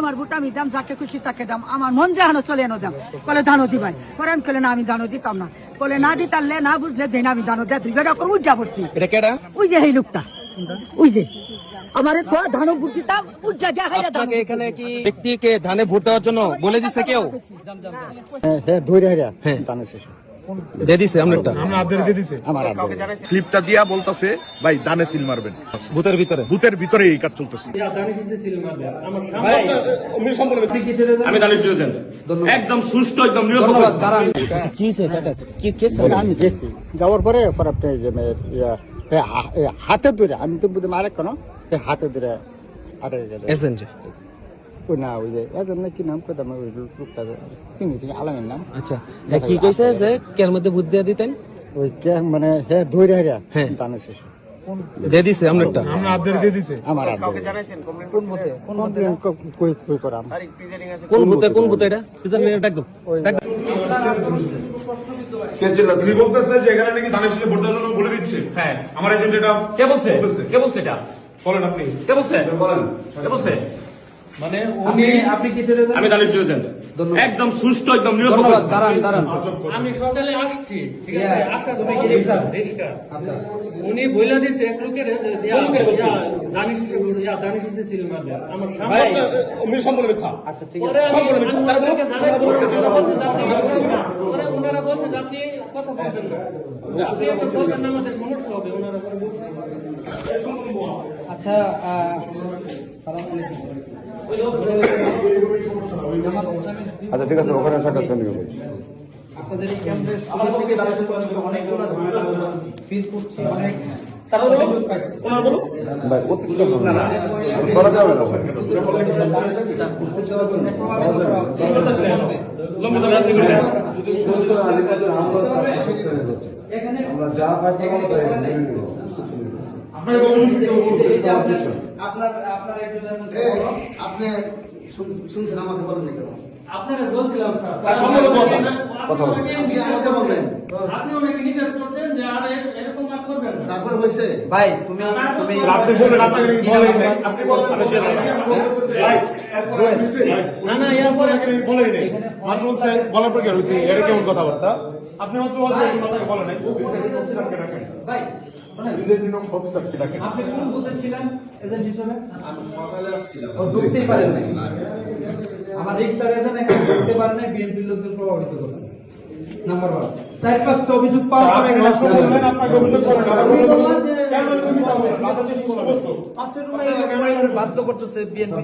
আমার ভোট আমি দাম, যাকে খুশি তাকে দাম, আমার মন যাহানো চলে এনো দাম। বলে ধানো দিবাই করেন, কলে না আমি ধানো দিতাম না, বলে না দিতারলে না বুঝলে দেন আমি ধানো দিয়ে তুই বেটা করবো উজ্জা পড়ছি। ওই যে এই লোকটা, ওই যে আমার ধানো ভোট দিতাম উজ্জা যা। এখানে কি ব্যক্তিকে ধানে ভোট দেওয়ার জন্য বলে দিচ্ছে কেউ? স্লিপটা দিয়া বলতেছে ভাই দানে সিল মারবেন, বুথের ভিতরে এই কাজ চলতেছে। আমি দানিশ দিয়েছেন একদম সুষ্ঠু, একদম নিরপেক্ষ। আমি গেছি যাওয়ার পরে হাতে ধরে আমি তো বুঝে মারে কেন হাতে ধরে আরে না ওই যে কি নাম করতাম ওই লোকটা চিনি তুমি আলামের নাম। আচ্ছা কি কইছে যে কের মধ্যে বুদ্ধি দিয়ে দিতেন? ওই কে মানে হ্যাঁ ধরে হারিয়া দানের শেষ দিয়ে দিছে আমনেরটা আমার কই করাম কোন ভূতে এটা প্রিজাইডিং ডাক দাও। তুমি বলতেছে যে এখানে নাকি দানের শেষে ভোট দেওয়ার জন্য বলে দিচ্ছে। হ্যাঁ, আমার এজেন্ট এটা কে বলছে? কে বলছে এটা? বলেন আপনি, কে বলছে? বলেন কে বলছে? মানে আপনি কিসের? আমি দানিশ দিয়েছেন একদম সুষ্ঠু, একদম নিরপেক্ষ। আমি সকালে আসছি, ঠিক আছে, আসার পরে রিস্কা আচ্ছা উনি বইলা দিছে এক লোকের দানিশ সিল মারবে আমার সামনে উনি সম্পূর্ণ মিথ্যা। আচ্ছা ঠিক আছে, সম্পূর্ণ মিথ্যা। ওনারা বলছে যে আপনি কথা বলবেন না, আপনি একটা বলবেন না, আমাদের সমস্যা হবে। ওনারা বলছে আচ্ছা আচ্ছা ঠিক আছে, ওখানে সাক্ষাৎ করে নিব। আপনাদের এই কেন্দ্রের অনেকগুলো ঝামেলা ফিল করছি, অনেক ভাই অতিরিক্ত করা যাবে না। আমরা যা পাচ্ছি আপনি শুনছেন আমাকে বলেন না কেন? আপনারা বলছিলাম স্যার, আপনি অনেকে নিষেধ করছেন যে আর এরকম আর করবেন না। তারপরে হয়েছে ভাই তুমি আপনি বলেন, আপনাকে বলেন নাই, আপনি বলেন না না ইয়ার পরে বলেন নাই, মাত্র বলছেন বলার পর কি হইছে? এটা কেমন কথাবার্তা? আপনি মাত্র বলছেন আপনাকে বলেন নাই। ভাই অফিসারকে ডাকেন। আপনি কোন বুথে ছিলেন এজেন্ট হিসেবে? আমি সকালে আসছিলাম। ও ঢুকতেই পারেন নাই। আমার রিক্সার এজেন্ট এখন ঢুকতে পারেন নাই, বিএনপি লোকদের প্রভাবিত করছে। নাম্বার 1 4-5টা অভিযোগ পাওয়া পরে আপনাকে অভিযোগ করেন না, কেন তুমি চাও না? বাধ্য করতেছে বিএনপি।